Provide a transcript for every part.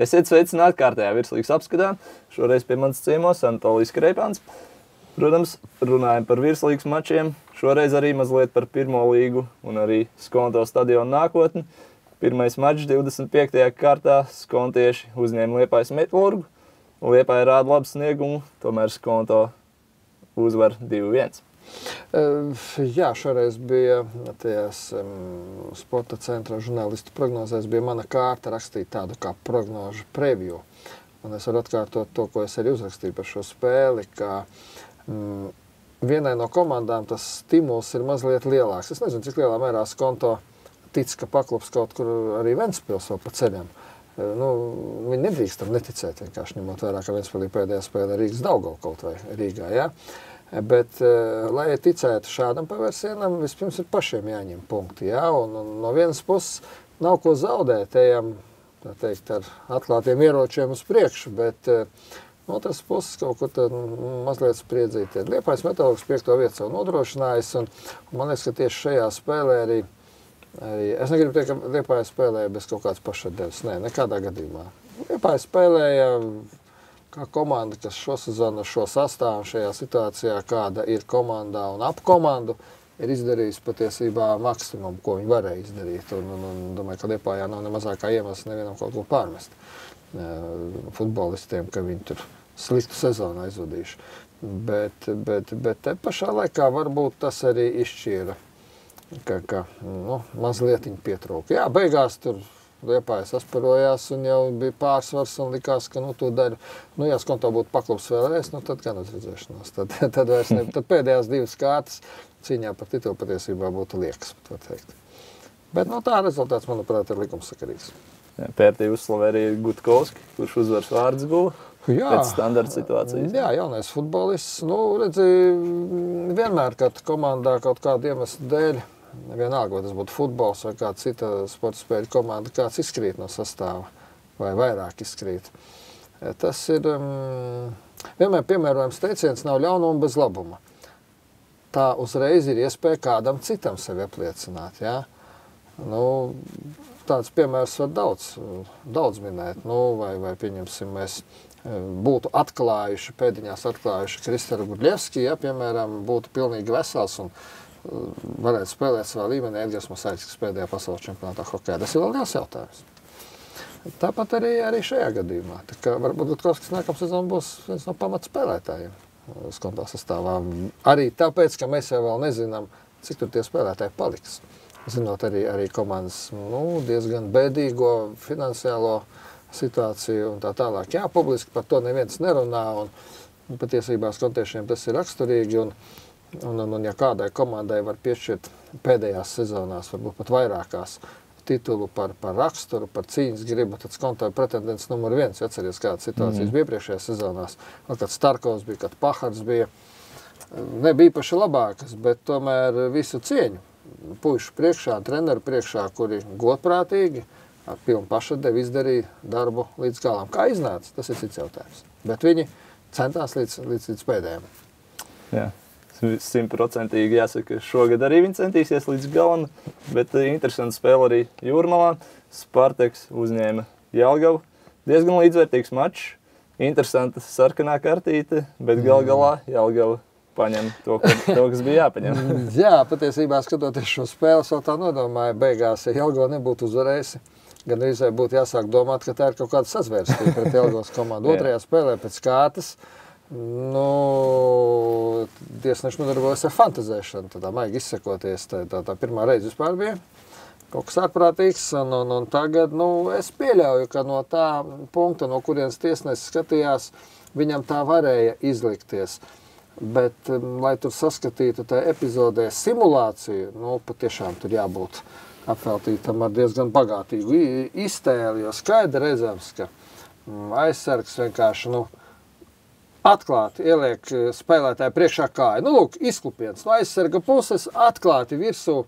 Esiet sveicināti kārtējā virslīgas apskatā. Šoreiz pie manas ciemos Anatolijas Kreipāns. Protams, runājam par virslīgas mačiem. Šoreiz arī mazliet par pirmo līgu un arī Skonto stadionu nākotni. Pirmais mačs 25. kārtā skontieši uzņēma Liepājas Metalurgu. Liepāja rāda labu sniegumu, tomēr Skonto uzvar 2-1. Jā, šoreiz bija tajās sporta centra žurnālistu prognozēs, bija mana kārta rakstīt tādu kā prognožu preview. Un es varu atkārtot to, ko es arī uzrakstīju par šo spēli, ka vienai no komandām tas stimuls ir mazliet lielāks. Es nezinu, cik lielā mērā Skonto tic, ka paklups kaut kur arī Ventspils vēl pa ceļam. Viņi nedrīkst tam neticēt, vienkārši ņemot vērā, ka Ventspilī pēdējā spēle Rīgas Daugava kaut vai Rīgā, jā. Bet, lai ticētu šādam pavērsienam, vispirms ir pašiem jāņem punkti, jā, un no vienas puses nav ko zaudēt, ejam, tā teikt, ar atklātiem ieročiem uz priekšu, bet no otras puses kaut kur tad mazliet spriedzīt. Liepājas Metalurgs 5. vietu savu nodrošinājis, un man liekas, ka tieši šajā spēlē arī es negribu teikt, ka Liepāja spēlēja bez kaut kāds pašatdevs, nekādā gadījumā. Liepāja spēlēja kā komanda, kas šo sezonu šo sastāvu šajā situācijā, kāda ir komandā un ap komandu, ir izdarījusi patiesībā maksimumu, ko viņi varēja izdarīt. Un domāju, ka Liepājā nav ne mazākā iemesla nevienam kaut ko pārmest futbolistiem, ka viņi tur sliktu sezonu aizvadījuši. Bet te pašā laikā varbūt tas arī izšķīra, ka mazlietiņi pietrūka. Jā, beigās tur Liepāja sasparojās un jau bija pārsvars un likās, ka to dara. Ja Skonto būtu paklups vēlreiz, tad gan uz redzēšanos. Tad vairs ne. Tad pēdējās divas kārtas cīņā par titulu patiesībā būtu liekas, var teikt. Bet tā rezultāts, manuprāt, ir likumsakarīgs. Pērtī uzslavē arī Gutkovski, kurš uzvars vārds guva pēc standarta situācijas. Jā, jaunais futbolists. Redzi, vienmēr, kad komandā kaut kādu iemeslu dēļ, vienalga, vai tas būtu futbols vai kāda cita sporta spēļu komanda, kāds izkrīt no sastāva vai vairāk izkrīt. Tas ir vienmēr piemērojams teiciens, nav ļaunuma bez labuma. Tā uzreiz ir iespēja kādam citam sevi apliecināt. Ja? Tāds piemērs var daudz minēt. Vai pieņemsim, mēs būtu pēdiņās atklājuši Kristaru Gudļevski, ja, piemēram, būtu pilnīgi vesels un varētu spēlēt savā līmenī Edgars Masaitis, kas pēdējā pasaules čempionātā hokejā. Tas ir vēl liels jautājums. Tāpat arī šajā gadījumā. Tā kā varbūt Gutkovskis nākamā sezona būs viens no pamatspēlētājiem Skonto sastāvā. Arī tāpēc, ka mēs jau vēl nezinām, cik tur tie spēlētāji paliks. Zinot arī komandas diezgan bēdīgo finansiālo situāciju un tā tālāk. Jā, publiski par to neviens nerunā un patiesībā skontiešiem tas ir raksturīgi un ja kādai komandai var piešķirt pēdējās sezonās, varbūt pat vairākās titulu par raksturu, par cīņas gribu, tad Skonto ir pretendents numur 1. Atceries, kādas situācijas bija priekšējās sezonās. Kad Starkovs bija, kad Pahards bija. Nebija īpaši labākas, bet tomēr visu cieņu. Puišu priekšā, treneru priekšā, kuri godprātīgi ar pilnu pašatdevi izdarīja darbu līdz galam. Kā iznāca, tas ir cits jautājums. Bet viņi centās līdz pēdējiem. Jā. 100% jāsaka, šogad arī viņi centīsies līdz galam, bet interesanti spēle arī Jūrmalā. Spartaks uzņēma Jelgavu. Diezgan līdzvērtīgs mačs. Interesanta sarkanā kartīte, bet galā Jelgava paņem to, kas bija jāpaņem. Jā, patiesībā skatoties šo spēli, vēl tā nodomāja beigās, ja Jelgava nebūtu uzvarējusi, gan arī būtu jāsāk domāt, ka tā ir kaut kāda sazvērstība pret Jelgavas komandu. Otrajā spēlē pēc kārtas tiesneši nodarbojas ar fantazēšanu, tā maigi izsakoties. Tā pirmā reize vispār bija kaut kas ārprātīgs, un tagad, es pieļauju, ka no tā punkta, no kurienes tiesnesis skatījās, viņam tā varēja izlikties. Bet, lai tur saskatītu tā epizodē simulāciju, patiešām tur jābūt apveltītam ar diezgan bagātīgu iztēli, jo skaidri redzams, ka aizsargs vienkārši, atklāti ieliek spēlētāju priekšā kāju. Izklupiens no aizsarga puses atklāti virsū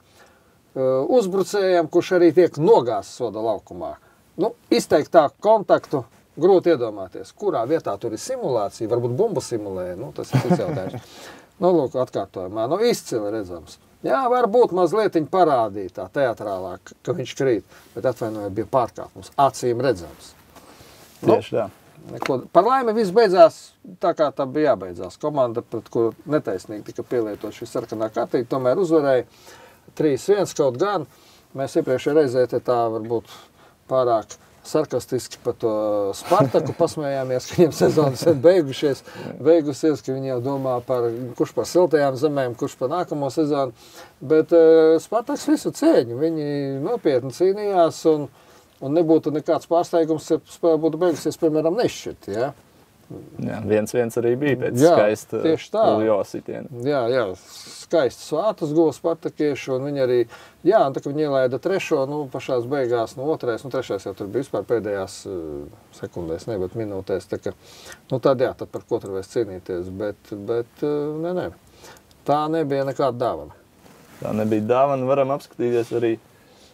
uzbrucējiem, kurš arī tiek nogāzts soda laukumā. Izteiktā kontaktu grūti iedomāties, kurā vietā tur ir simulācija, varbūt bumba simulē, tas ir cits jautājums. Atkārtojumā, izcili redzams. Jā, varbūt mazlietiņ parādīt tā teatrālāk, ka viņš krīt, bet atvainojiet, bija pārkāpums, acīm redzams. Tieši tā. Par laimi viss beidzās tā, kā tā bija jābeidzās. Komanda, pret kuru netaisnīgi tika pielietot šī sarkanā kartīte, tomēr uzvarēja 3-1, kaut gan mēs iepriekšējā reizē tā varbūt pārāk sarkastiski par to Spartaku pasmējāmies, ka viņiem sezonas ir beigusies, ka viņi jau domā par kurš par siltajām zemēm, kurš par nākamo sezonu, bet Spartaks visu cēņu, viņi nopietni cīnījās un nebūtu nekāds pārsteigums, ja spēle būtu beigusies, piemēram, nešķirt, ja? Jā, 1-1 arī bija pēc skaista Uljositiena. Jā, skaistas vārtus guva spartakieši, un viņi arī, un tā, ka viņi ielaida trešo, pašās beigās, otrais, trešais jau tur bija vispār pēdējās sekundēs, bet minūtēs, tā ka, tad par ko tur vairs cīnīties, bet nē, tā nebija nekāda dāvana. Tā nebija dāvana, varam apskatīties arī,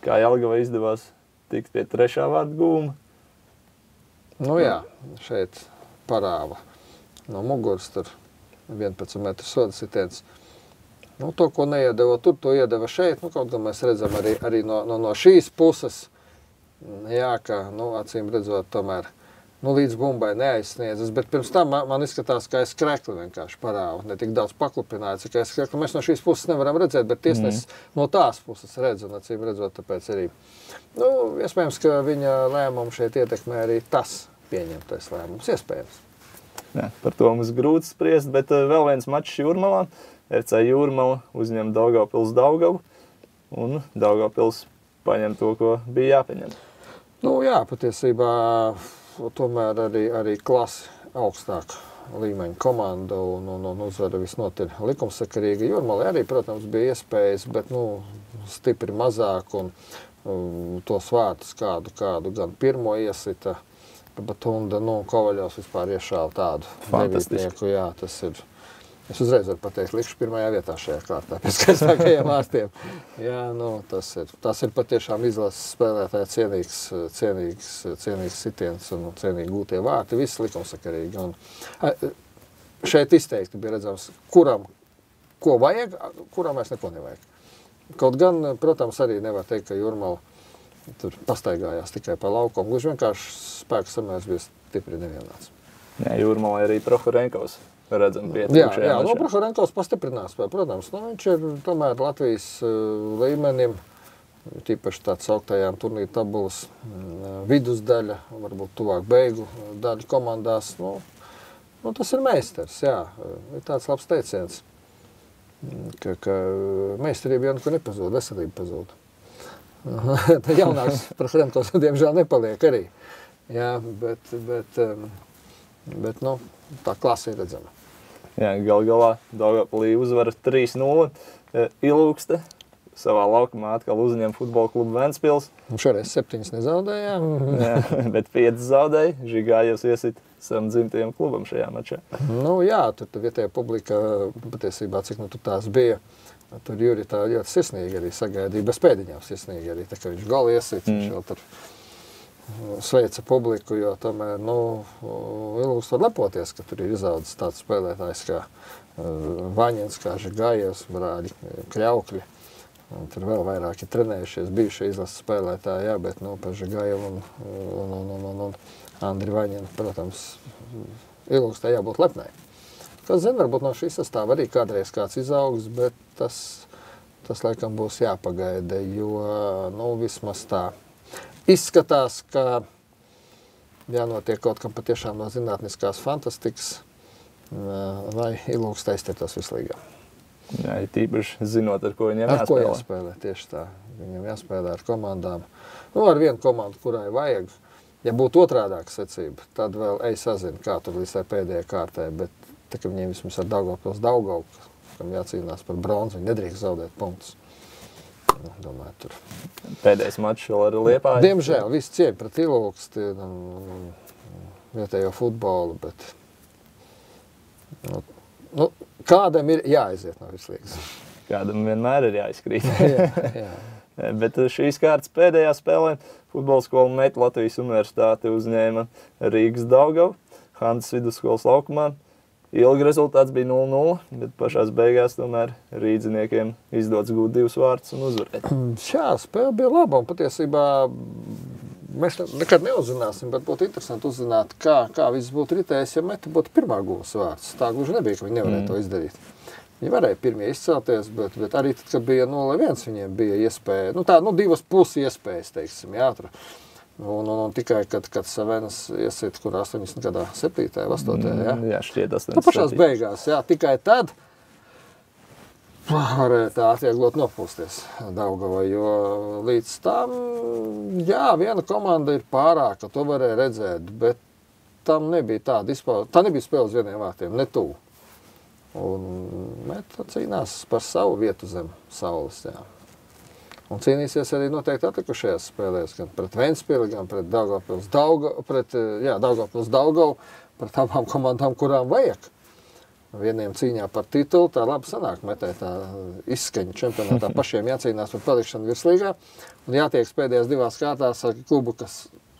kā Jelgava izdevās tikt pie trešā vārda gūma. Šeit parāva no muguras, tur 11 metru soda sitiens. To, ko neiedeva tur, to iedeva šeit. Kaut gan mēs redzam arī no šīs puses, ka, acīm redzot, tomēr līdz bumbai neaizsniedzas, bet pirms tam man izskatās, ka es krekli vienkārši parāvu, ne tik daudz paklupināju, cik es krekli. Mēs no šīs puses nevaram redzēt, bet tiesnesis no tās puses redz, un acīm redzot, tāpēc arī, iespējams, ka viņa lēmumu šeit ietekmē arī tas pieņemtais lēmums, iespējams. Jā, par to mums grūti spriest, bet vēl viens mačs Jūrmalā. FC Jūrmala uzņem Daugavpils Daugavu, un Daugavpils paņem to, ko bija jāpaņem. Patiesībā tomēr arī klasi augstāk līmeņa komanda un uzvara visnotaļ likumsakarīga. Jūrmalai arī, protams, bija iespējas, bet stipri mazāk un tos vārtus kādu gan pirmo iesita, bet Kovaļovs vispār iešāva tādu devītnieku. Jā, tas ir. Es uzreiz varu pateikt, likšu pirmajā vietā šajā kārtā pie skaistākajiem vārtiem. Jā, tas ir patiešām izlases spēlētāja cienīgs sitiens un cienīgi gūtie vārti, viss likumsakarīgi. Šeit izteikti bija redzams, kuram ko vajag, kuram vairs neko nevajag. Kaut gan, protams, arī nevar teikt, ka Jūrmala tur pastaigājās tikai pa laukumu. Gluži vienkārši spēku samērs bija stipri nevienāds. Jā, Jūrmalai arī Prohorenkovs redzam pietrūkšajā mačā. Prohorenkovs pastiprinās, protams. Viņš ir tomēr Latvijas līmenim, tīpaši tāds augtajām turnīra tabulas vidusdaļa, varbūt tuvāk beigu daļu komandās. Tas ir meistars, jā. Ir tāds labs teiciens, ka meistarība jau neko nepazūd, veselība pazūd. Tā jaunāks Prohorenkovs, diemžēl, nepaliek arī. Jā, bet tā klasa ir redzama. Jā, galā Daugavpilī uzvara 3-0. Ilūkste savā laukumā atkal uzņem futbola klubu Ventspils. Šoreiz 7 nezaudējām. Jā, bet 5 zaudēja. Žigājos iesit savam dzimtajam klubam šajā mačā. Tur vietējā publika patiesībā, cik tur tās bija. Tur Juri tā ļoti sirsnīgi arī sagaidīja, bez pēdiņām sirsnīgi arī. Tā kā viņš goli iesit, viņš jau tur sveica publiku, jo tomēr, Ilūks var lepoties, ka tur ir izaudzis tāds spēlētājs kā Vaņins, kā Žigājevs, brāļi Kļaukļi. Un tur vēl vairāk ir trenējušies, bijušie izlases spēlētāji, jā, bet, par Žigājevu un Andri Vaņinu, protams, Ilūks tā jābūt lepnai. Kas zina, varbūt no šīs sastāva arī kādreiz kāds izaugs, bet tas laikam būs jāpagaida, jo, vismaz tā izskatās, ka jānotiek kaut kam patiešām no zinātniskās fantastikas, lai Ilūks aizķertos vislīgā. Jā, tīpaši zinot, ar ko viņiem jāspēlē. Ar ko jāspēlē, tieši tā. Viņam jāspēlē ar komandām. Ar vienu komandu, kurai vajag. Ja būtu otrādāka secība, tad vēl sazina, kā tur līdz tai pēdējai kārtai, bet tā, ka viņiem vismaz ar Daugavpils Daugavu, kam jācīnās par bronzu, viņi nedrīkst zaudēt punktus. Domāju, tur. Pēdējais mačs vēl ar Liepāju. Diemžēl, viss cieņa pret Ilūksti, vietējo futbolu, bet kādam ir jāaiziet no vislīgas. Kādam vienmēr ir jāizkrīt. Jā. Bet šīs kārtas pēdējā spēlē futbola skola Meita Latvijas Universitāte uzņēma Rīgas Daugavu, Hanzas vidusskolas laukumā. Ilgi rezultāts bija 0-0, bet pašās beigās tomēr rīdziniekiem izdodas gūt 2 vārtus un uzvarēt. Šā spēle bija laba un patiesībā mēs nekad neuzzināsim, bet būtu interesanti uzzināt, kā viss būtu ritējis, ja Meta būtu pirmā gulas vārds. Tā gluži nebija, ka viņi nevarēja to izdarīt. Viņi varēja pirmie izcelties, bet arī tad, kad bija 0-1, viņiem bija iespēja, divas pusi iespējas, teiksim, tur. Un tikai, kad Savenas iesit, kur 87. vai 8. Jā, šķiet 87. Pašās beigās, tikai tad varēja tā atvieglot nopūsties Daugava, jo līdz tam, viena komanda ir pārāka, to varēja redzēt, bet tam nebija tāda izpauda, tā nebija spēle uz vieniem vārtiem, ne tuvu. Un Meta cīnās par savu vietu zem saules, Un cīnīsies arī noteikti atlikušajās spēlēs, gan pret Ventspili, gan pret Daugavpils Daugavu, pret abām komandām, kurām vajag. Vieniem cīņā par titulu, tā labi sanāk Metai tā izskaņa čempionātā, pašiem jācīnās par palikšanu virslīgā, un jātiek pēdējās divās kārtās ar klubu,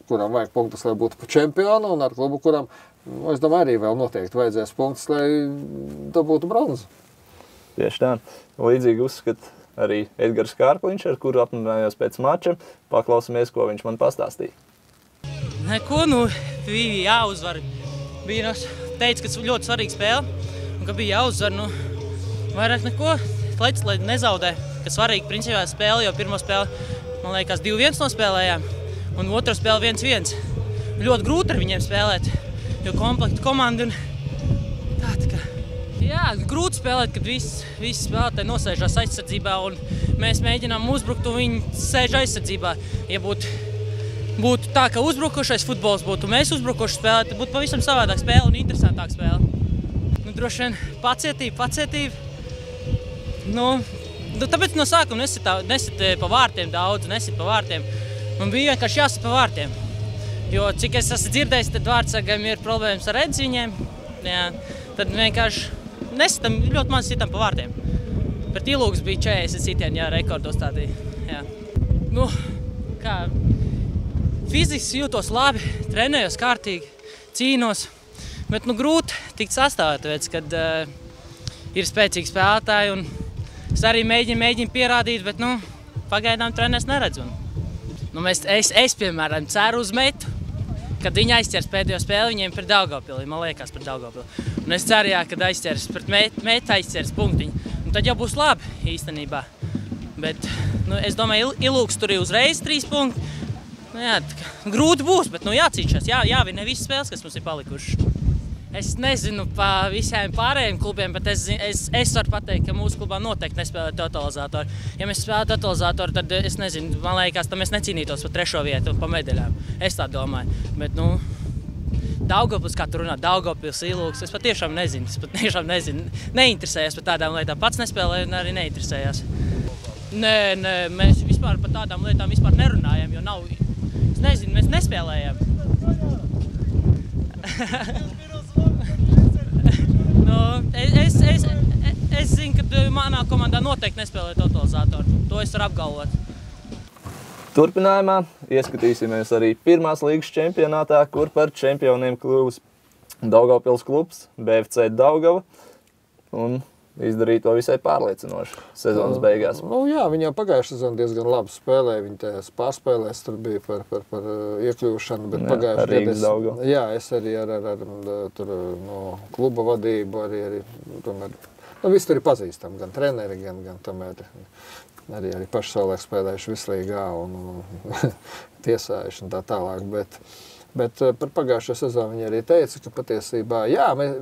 kuram vajag punktus, lai būtu čempionu, un ar klubu, kuram, es domāju, arī vēl noteikti vajadzēs punktus, lai dabūtu bronzu. Tieši tā. Līdzīgi uzskat arī Edgars Kārkliņš, ar kuru apmainījos pēc mača. Paklausamies, ko viņš man pastāstīja. Neko, bija jāuzvar. Bija teica, ka ļoti svarīga spēle, un ka bija jāuzvar, vairāk neko. Lec, lai nezaudē, ka svarīga principā spēle, jo pirmo spēli, man liekas, 2-1 nospēlējām, un otro spēli 1-1. Ļoti grūti ar viņiem spēlēt, jo komplekta komanda un tā kā. Jā, grūti spēlēt, kad visi spēlētāji nosēžās aizsardzībā un mēs mēģinām uzbrukt un viņi sēž aizsardzībā. Ja būtu tā, ka uzbrukošais futbols būtu mēs uzbrukoši spēlēt, tad būtu pavisam savādāk spēle un interesantāk spēle. Droši vien pacietība. Tāpēc no sākuma nesit pa vārtiem daudz, nesit pa vārtiem. Man bija vienkārši jāsit pa vārtiem. Jo cik es esmu dzirdējis, tad vārtsargiem ir problēmas ar redzi viņiem. Tad vienkārši nesitam, ļoti maz sitam pa vārtiem. Pret Ilūgas bija 40 sitieni, rekordos tādī. Fiziski jūtos labi, trenējos kārtīgi, cīnos, bet grūti tikt sastāvēt, kad ir spēcīgi spēlētāji un es arī mēģinu pierādīt, bet pagaidām trenēs neredzu. Es piemēram, ceru uz Metu, kad viņi aizķers pēdējo spēli viņiem pret Daugavpili, man liekas pret Daugavpili. Un es ceru, kad aizķers pret Metu aizķers punktiņu. Un tad jau būs labi īstenībā. Bet es domāju, Ilūgs tur ir uzreiz 3 punkti. Grūti būs, bet jācīnšās, jāvina visas spēles, kas mums ir palikušas. Es nezinu pa visiem pārējiem klubiem, bet es varu pateikt, ka mūsu klubā noteikti nespēlē totalizātori. Ja mēs spēlētu totalizātori, tad es nezinu, man liekas, tad mēs necīnītos par 3. vietu un pa medaļām. Es tā domāju. Bet, Daugavpils, kā tu runā, Daugavpils, Ilūgs, es patiešām nezinu. Neinteresējos par tādām lietām. Pats nespēlēju un arī neinteresējās. Nē, mēs vispār par tādām lietām vispār nerunājam, jo nav, es nezinu, mēs nespēlējam. Es zinu, ka manā komandā noteikti nespēlē totalizātori. To es varu apgalvot. Turpinājumā ieskatīsimies arī pirmās līgas čempionātā, kur par čempioniem kļuvis Daugavpils klubs, BFC Daugava, un izdarīja to visai pārliecinoši sezonas beigās. Viņi jau pagājušā sezonu diezgan labi spēlēja, viņi tajās pārspēlēs tur bija par iekļūšanu, bet pagājušajā gadā es arī ar kluba vadību arī tomēr, visi tur ir pazīstami, gan treneri, gan tomēr arī paši savulaik spēlējuši virslīgā un tiesājuši un tā tālāk, bet par pagājušo sezonu viņi arī teica, ka patiesībā,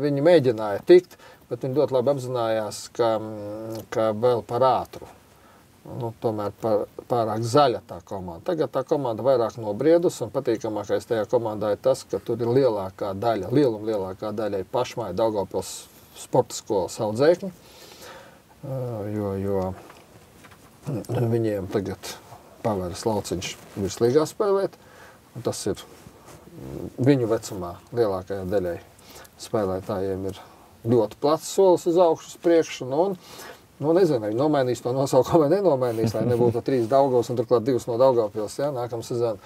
viņi mēģināja tikt, bet viņi ļoti labi apzinājās, ka vēl par ātru. Tomēr pārāk zaļa tā komanda. Tagad tā komanda vairāk nobriedus, un patīkamākais tajā komandā ir tas, ka tur ir lielākā daļa ir pašmāja Daugavpils sporta skolas audzēkņi, jo viņiem tagad paveras lauciņš virslīgā spēlēt, un tas ir viņu vecumā lielākajā daļai spēlētājiem ir ļoti plats solis uz augšu, uz priekšu, nezinu, vai viņi nomainīs to nosaukumu vai nenomainīs, lai nebūtu 3 Daugavas un turklāt 2 no Daugavpils, nākamā sezona.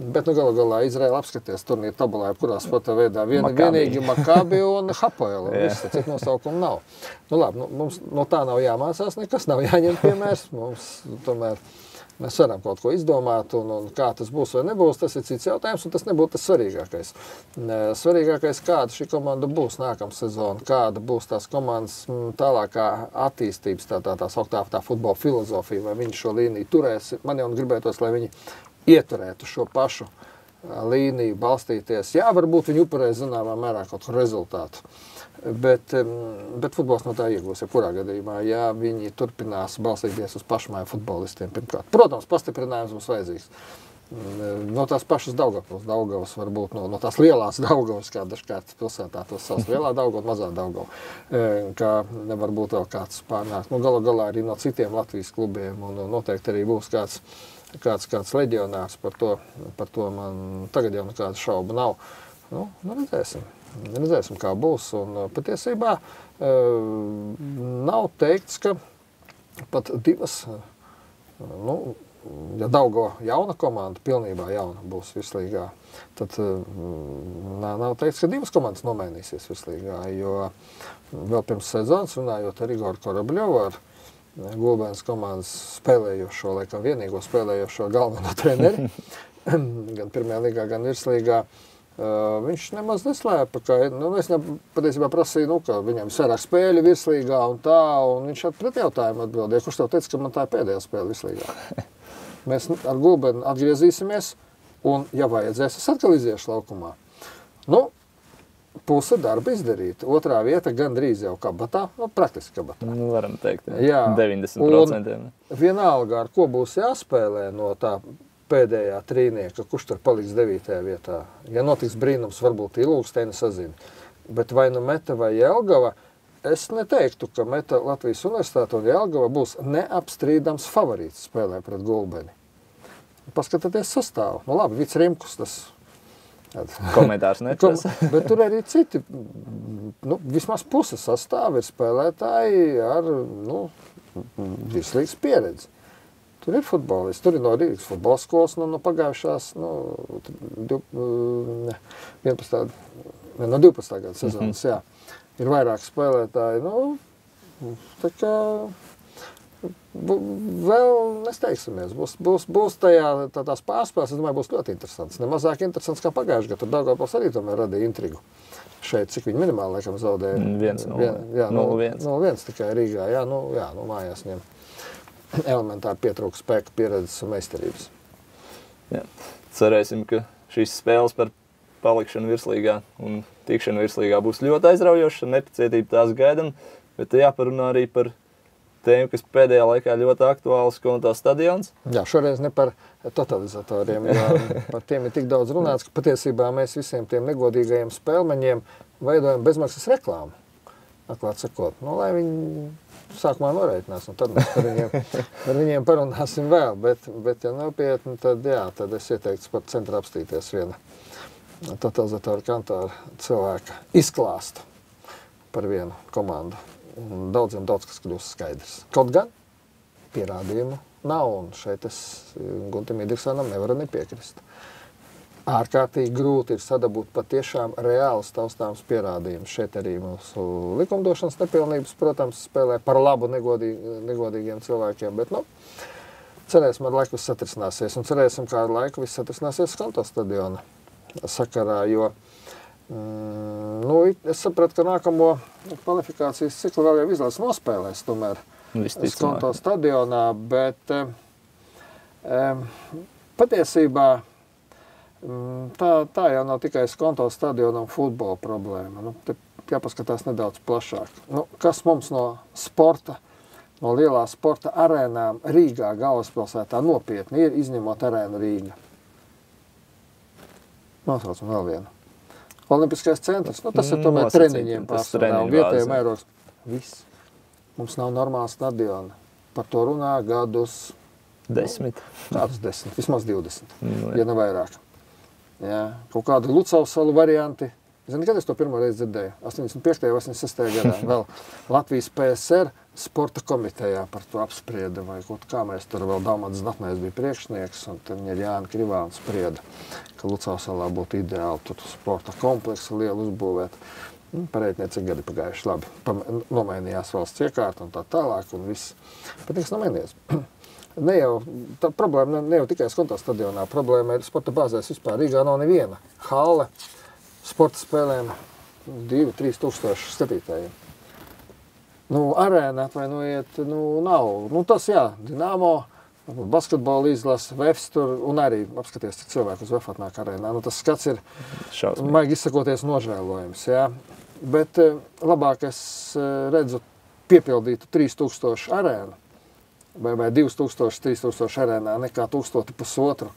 Bet galu galā Izraela apskaties turnīru tabulā, kurā sporta veidā vienīgi Makabi un Hapoel, un viss, citu nosaukumu nav. Labi, mums no tā nav jāmācās nekas, nav jāņem piemērs, mums tomēr Mēs varam kaut ko izdomāt, un kā tas būs vai nebūs, tas ir cits jautājums, un tas nebūtu tas svarīgākais. Svarīgākais, kāda šī komanda būs nākamā sezona, kāda būs tās komandas tālākā attīstības, tā sauktā futbola filozofija, vai viņi šo līniju turēs. Man jau gribētos, lai viņi ieturētu šo pašu līniju, balstīties. Jā, varbūt viņi upurē zināmā mērā kaut kādu rezultātu. Bet futbols no tā iegūs, jebkurā gadījumā, ja viņi turpinās balstīties uz pašmāju futbolistiem pirmkārt. Protams, pastiprinājums būs vajadzīgs. No tās pašas Daugavas, varbūt no tās lielās Daugavas, kā dažkārt pilsētā tos sauc, lielā Daugava, mazā Daugava, kā nevar būt vēl kāds pārnāk. Galu galā arī no citiem Latvijas klubiem, un noteikti arī būs kāds leģionārs, par to man tagad jau nekāda šauba nav. Redzēsim, kā būs, un patiesībā nav teikts, ka pat divas, ja Daugava jauna komanda, pilnībā jauna būs virslīgā, tad nav teikts, ka divas komandas nomainīsies virslīgā, jo vēl pirms sezonas runājot ar Igoru Korobļovu, ar Gulbēnas komandas spēlējošo, laikam vienīgo spēlējošo galveno treneri, gan pirmajā līgā, gan virslīgā, viņš nemaz neslēpa, ka, es patiesībā prasīju, ka viņam ir vairāk spēļu virslīgā un tā, un viņš pret jautājumu atbildēja, kurš tev teica, ka man tā ir pēdējā spēle virslīgā. Mēs ar Gulbenu atgriezīsimies, un, ja vajadzēs, es atkal iziešu laukumā. Puse darba izdarīta. Otrā vieta gandrīz jau kabatā, praktiski kabatā. Varam teikt, jā. 90%. Un vienalga, ar ko būs jāspēlē no tā pēdējā trīnieka, kurš tur paliks 9. vietā. Ja notiks brīnums, varbūt Ilūksteini sazina. Bet vai nu Meta vai Jelgava, es neteiktu, ka Meta Latvijas universitāte un Jelgava būs neapstrīdams favorīts spēlē pret Gulbeni. Paskatieties sastāvu. Labi, Vits Rimkus, tas... Komentārs neprasa. Bet tur arī citi, vismaz puse sastāvi ir spēlētāji ar, virslīgas pieredzi. Tur ir futbolisti, tur ir no Rīgas futbola skolas, no pagājušās, 12. Gada sezonas, jā. Ir vairāk spēlētāji, tā kā vēl nesteigsimies. Būs tās pārspēles, es domāju, būs ļoti interesants. Nemazāk interesants kā pagājušajā gadā, tur Daugavpils arī tomēr radīja intrigu. Šeit, cik viņi minimāli, laikam, zaudēja? 0-1 tikai Rīgā, mājās ņem. Elementāri pietrūka spēka, pieredzes un meistarības. Jā. Cerēsim, ka šīs spēles par palikšanu virslīgā un tikšanu virslīgā būs ļoti aizraujošas, nepacietība tās gaidam, bet jāparunā arī par tēmu, kas pēdējā laikā ļoti aktuāls, Skontā stadions. Jā, šoreiz ne par totalizatoriem, jo par tiem ir tik daudz runāts, ka patiesībā mēs visiem tiem negodīgajiem spēlmeņiem veidojam bezmaksas reklāmu. Atklāt sakot, lai viņi sākumā noreitinās, un tad mēs par viņiem parunāsim vēl, bet ja nopietni, tad es ieteiktu pat centra apstīties viena totalizatora kantora cilvēka izklāstu par vienu komandu. Un daudziem daudz kas kļūst skaidrs. Kaut gan pierādījumu nav, un šeit es Guntim Idriksonam nevaru nepiekrist. Ārkārtīgi grūti ir sadabūt patiešām reāls taustāms pierādījumus. Šeit arī mūsu likumdošanas nepilnības, protams, spēlē par labu negodīgiem cilvēkiem, bet, cerēsim, ar laiku viss satrisināsies, un cerēsim, kā ar laiku viss satrisināsies Skonto stadiona sakarā, jo, es sapratu, ka nākamo kvalifikācijas ciklu vēl jau izlaists nospēlēs, tomēr Skonto stadionā, bet patiesībā tā jau nav tikai Skonto stadiona un futbola problēma. Te jāpaskatās nedaudz plašāk. Kas mums no sporta, no lielā sporta arēnām Rīgā, galvaspilsētā nopietni ir, izņemot arēnu Rīga? Nosaucam vēl vienu. Olimpiskais centrs, tas ir tomēr treniņiem pārsvarā un vietējiem mērogs. Viss. Mums nav normāla stadiona. Par to runā gadus 10. Kādus 10, vismaz 20, ja ne vairāk. Jā, kaut kādi Lucavas salu varianti. Zini, kad es to pirmo reizi dzirdēju? 85. vai 86. gadā vēl Latvijas PSR sporta komitejā par to apsprieda, vai kaut kā mēs tur vēl Dalmatis Znatnējs bija priekšnieks, un tad viņi ar Jāni Krivānu sprieda, ka Lucavas salā būtu ideāli tur sporta kompleksu lielu uzbūvēt. Pareitnieci gadi pagājuši labi. Nomainījās valsts iekārta un tā tālāk, un viss. Bet nekas nomainījās. Ne jau, tā problēma ne jau tikai Skonto stadionā, problēma ir sporta bāzēs vispār. Rīgā nav neviena halle sporta spēlēm 2-3 tūkstoši skatītājiem. Arēna, atvainojiet, nav. Tas jā, Dinamo, basketbola izlase, Vefs tur, un arī apskaties, cik cilvēku uz Vefu atnāk arēnā. Tas skats ir, maigi izsakoties, nožēlojams, jā. Bet labāk es redzu piepildītu 3000 arēnu, vai 2000, 3000 arēnā, nekā 1500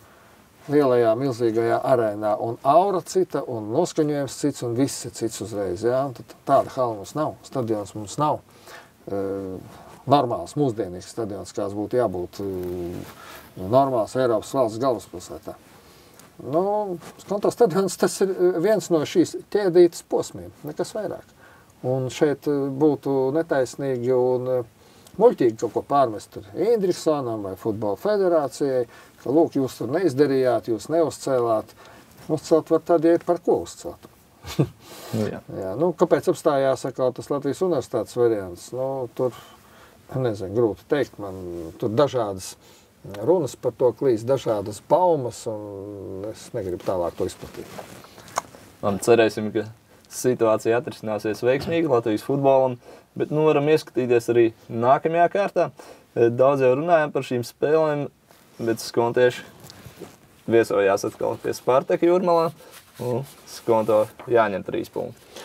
lielajā, milzīgajā arēnā. Un aura cita, un noskaņojums cits, un viss ir cits uzreiz. Jā? Tāda hala mums nav, stadions mums nav. Normāls, mūsdienīgs stadions, kāds būtu jābūt normāls Eiropas valsts galvaspilsētā. Skonto stadions, tas ir viens no šīs ķēdītas posmiem, nekas vairāk. Un šeit būtu netaisnīgi un muļķīgi kaut ko pārmest Indriksonam vai Futbola federācijai, ka, lūk, jūs tur neizdarījāt, jūs neuzcēlāt. Uzcelt var tad, ja ir par ko uzcelt. Jā, kāpēc apstājās atkal tas Latvijas universitātes variants? Tur, nezinu, grūti teikt, man tur dažādas runas par to klīst, dažādas baumas, un es negribu tālāk to izplatīt. Cerēsim, ka situācija atrisināsies veiksmīgi Latvijas futbolam, bet varam ieskatīties arī nākamajā kārtā. Daudz jau runājam par šīm spēlēm, bet skontieši viesojās atkal pie Spartaka Jūrmalā, un Skonto jāņem 3 punkti.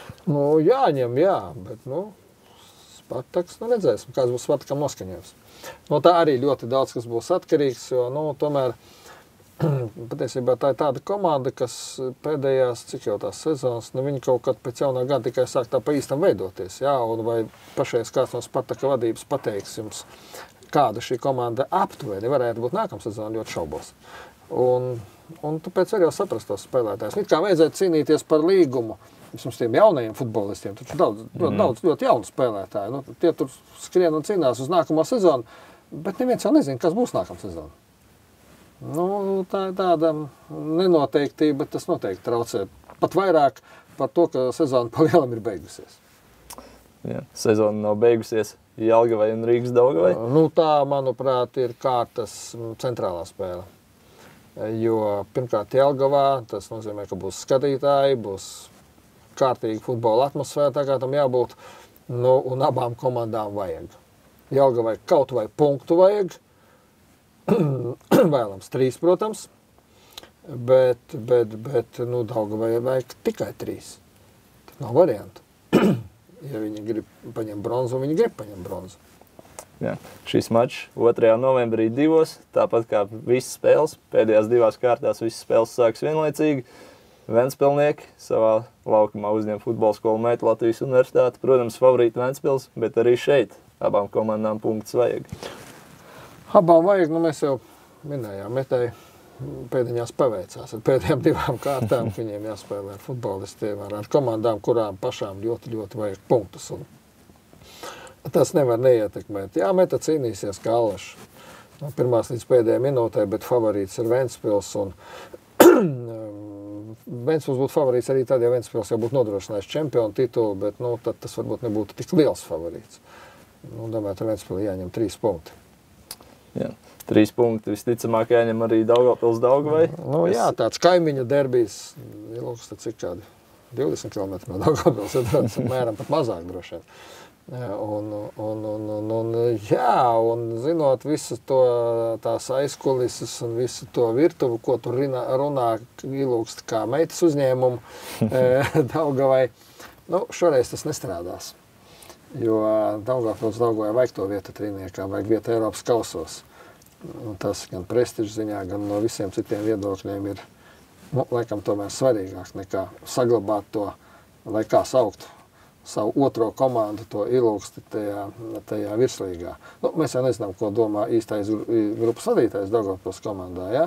Jāņem, jā, bet, Spartaks, redzēsim, kāds būs Spartakam noskaņojums. Tā arī ļoti daudz, kas būs atkarīgs, jo, tomēr, patiesībā tā ir tāda komanda, kas pēdējās, cik jau tās sezonas, viņi kaut kad pēc jaunā gada tikai sāk tā pa īstam veidoties, jā, un vai pašais kāds no Spartaka vadības pateiks jums, kāda šī komanda aptuveni varētu būt nākamā sezona, ļoti šaubos. Un tāpēc var jau saprast tos spēlētājus. Kā vajadzētu cīnīties par līgumu, vismaz tiem jaunajiem futbolistiem, taču daudz ļoti jaunu spēlētāju. Tie tur skrien un cīnās uz nākamo sezonu, bet neviens jau nezina, kas būs nākamā sezona. Tā ir tāda nenoteiktība, bet tas noteikti traucē. Pat vairāk par to, ka sezona pa lielam ir beigusies. Jā, sezona nav beigusies Jelgavai un Rīgas Daugavai? Tā, manuprāt, ir kārtas centrālā spēle. Jo pirmkārt Jelgavā tas nozīmē, ka būs skatītāji, būs kārtīgi futbola atmosfēra, tā kā tam jābūt, un abām komandām vajag. Jelgavai kaut vai punktu vajag, vēlams 3, protams, bet Daugavai vajag tikai 3. Tas nav variantu. Ja viņi grib paņemt bronzu, viņi grib paņemt bronzu. Jā. Šis mačs 2. novembrī 2, tāpat kā visas spēles, pēdējās 2 kārtās visas spēles sāks vienlaicīgi. Ventspilnieki savā laukumā uzņem futbola skolu meitu Latvijas universitāti. Protams, favorīti Ventspils, bet arī šeit abām komandām punktus vajag. Abām vajag, mēs jau minējām, Metei pēdiņās paveicās ar pēdējām 2 kārtām, viņiem jāspēlē ar futbolistiem, ar komandām, kurām pašām ļoti, ļoti vajag punktus. Un tas nevar neietekmēt. Jā, Meta cīnīsies kā Allašs no pirmās līdz pēdējai minūtē, bet favorīts ir Ventspils. Un Ventspils būtu favorīts arī tad, ja Ventspils jau būtu nodrošinājis čempionu titulu, bet tad tas varbūt nebūtu tik liels favorīts. Domāju, ar Ventspili jāņem 3 punkti. Jā, 3 punkti visticamāk jāņem arī Daugavpils Daugavai. Jā, tāds kaimiņa derbijs, ilgs, cik kādi 20 km no Daugavpils, mēram pat mazāk droši vien. Un zinot visu to tās aizkulises un visu to virtuvu, ko tur runā ilūkst kā meitas uzņēmumu Daugavai, šoreiz tas nestrādās. Jo Daugavpils Daugavai vajag to vietu trīniekā, vajag vietu Eiropas kausos. Tas gan prestižu ziņā, gan no visiem citiem viedokļiem ir, laikam tomēr svarīgāk nekā saglabāt to, lai kā saukt savu otro komandu, to ilūksti tajā virslīgā. Mēs jau nezinām, ko domā īstais grupas vadītājs Daugavpils komandā, jā?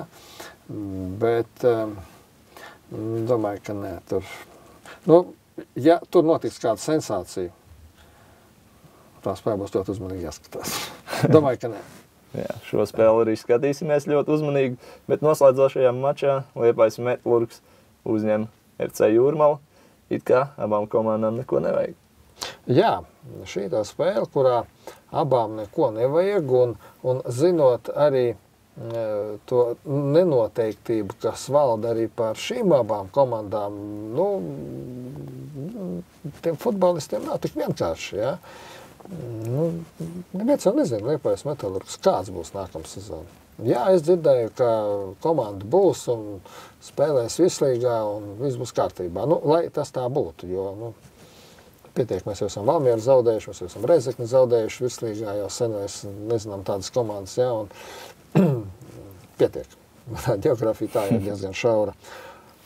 Bet domāju, ka nē. Ja tur notiks kāda sensācija, tā spēle būs ļoti uzmanīgi jāskatās. Domāju, ka nē. Jā, šo spēli arī skatīsimies ļoti uzmanīgi, bet noslēdzošajā mačā Liepājas Metlurgs uzņem FC Jūrmalu. It kā abām komandām neko nevajag. Jā, šī tā spēle, kurā abām neko nevajag, un zinot arī to nenoteiktību, kas valda arī par šīm abām komandām, nu, tiem futbolistiem nav tik vienkārši, ja? Nu, neviens jau nezina, Liepājas Metalurgs, kāds būs nākamā sezona. Jā, es dzirdēju, ka komanda būs un spēlēs Vislīgā un viss būs kārtībā. Nu, lai tas tā būtu, jo, nu, pietiek, mēs jau esam Valmieru zaudējuši, mēs jau esam Reizekni zaudējuši Vislīgā, jau sen mēs nezinām tādas komandas, jā, un pietiek. Geogrāfija tā ir diezgan šaura.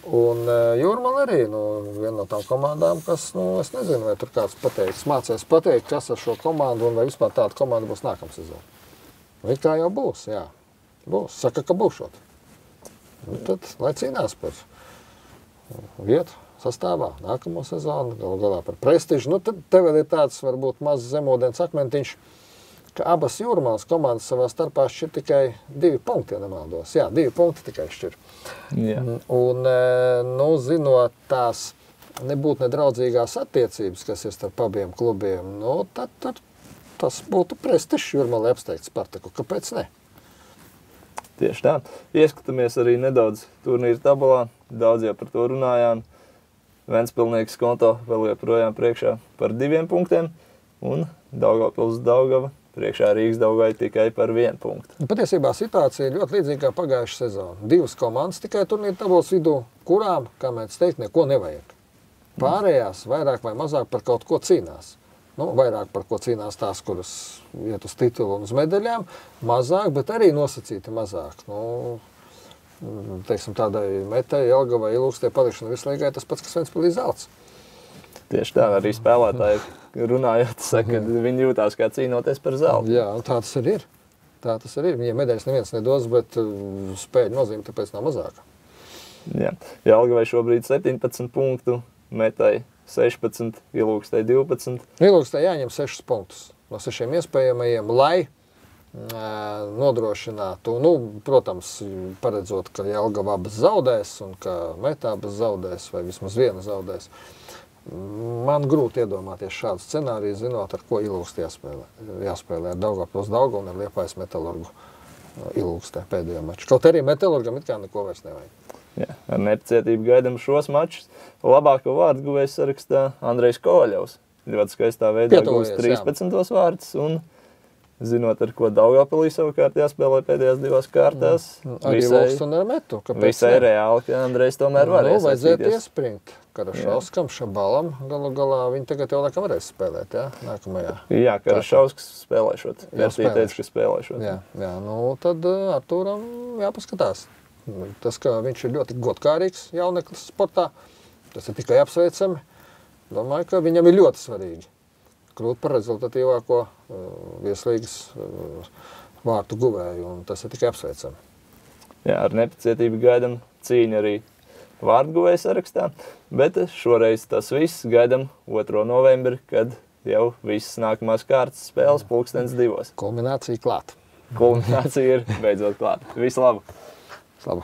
Un Jūrmala arī, nu, viena no tām komandām, kas, nu, es nezinu, vai tur kāds mācēs pateikt, kas ar šo komandu un vai vispār tāda komanda būs nākamā sezona. Vai kā jau būs, jā. Būs. Saka, ka būšot. Nu, tad, lai cīnās par vietu sastāvā, nākamo sezonu, galu galā par prestižu. Nu, tad te vēl ir tāds, varbūt, mazs zemūdens akmentiņš, ka abas Jūrmalas komandas savā starpā šķir tikai 2 punkti, ja nemaldos. Jā, 2 punkti tikai šķir. Jā. Un, nu, zinot tās nebūt nedraudzīgās attiecības, kas ir starp abiem klubiem, nu, tad tas būtu prestižs Jūrmalai apsteigt Spartaku. Kāpēc ne? Tieši tā. Ieskatāmies arī nedaudz turnīra tabulā. Daudz jau par to runājām. Ventspilnieks Skonto vēl joprojām priekšā par 2 punktiem. Un Daugavpils Daugava priekšā Rīgas Daugavai tikai par 1 punktu. Patiesībā situācija ir ļoti līdzīga kā pagājušā sezona. 2 komandas tikai turnīra tabulas vidū, kurām, kā mēs teikt, neko nevajag. Pārējās vairāk vai mazāk par kaut ko cīnās. Nu, vairāk par ko cīnās tās, kuras iet uz titulu un uz medaļām, mazāk, bet arī nosacīti mazāk. Nu, teiksim, tādai Metai, Jelgavai, Ilūkstei palikšana Vislīgai tas pats, kas Ventspilī zelts. Tieši tā, arī spēlētāji runājot, saka, ka viņi jūtās kā cīnoties par zeltu. Jā, un tā tas arī ir. Tā tas arī ir. Viņiem medaļas neviens nedos, bet spēļu nozīme tāpēc nav mazāka. Jā. Jelgavai šobrīd 17 punktu, Metai 16, Ilūkstei 12. Ilūkstei jāņem 6 punktus no 6 iespējamajiem, lai nodrošinātu, nu, protams, paredzot, ka Jelgava abas zaudēs un ka Metā abas zaudēs vai vismaz viena zaudēs. Man grūti iedomāties šādu scenāriju, zinot, ar ko Ilūkstei jāspēlē ar Daugavpils Daugavu un ar Liepājas Metalurgu Ilūkstei pēdējo maču. Kaut arī Metalurgam it kā neko vairs nevajag. Jā, ar nepacietību gaidām šos mačus. Labāko vārdu guvējs sarakstā Andrejs Kovaļovs. Ļoti skaistā veidā gūs 13. vārdus un, zinot, ar ko Daugavpilī savukārt jāspēlē pēdējās 2 kārtās, Arī Lūks un ar Metu. Visai reāli, ka Andrejs tomēr var iesaistīties. Vajadzētu iespringt Karašauskam, Šabalam, galu galā viņi tagad jau laikam varēs spēlēt, jā, nākamajā. Jā, Karašausks spēlēšot. Pērtī teica, ka spēlēšot. Jā, nu tad Artūram jāpaskatās. Tas, ka viņš ir ļoti godkārīgs jauneklis sportā, tas ir tikai apsveicami. Domāju, ka viņam ir ļoti svarīgi kļūt par rezultatīvāko Vieslīgas vārtu guvēju, un tas ir tikai apsveicami. Jā, ar nepacietību gaidam cīņu arī vārdu guvēju sarakstā, bet šoreiz tas viss gaidam 2. novembri, kad jau visas nākamās kārtas spēles 2:00. Kulminācija klāt. Kulminācija ir beidzot klāt. Visu labu! Labu.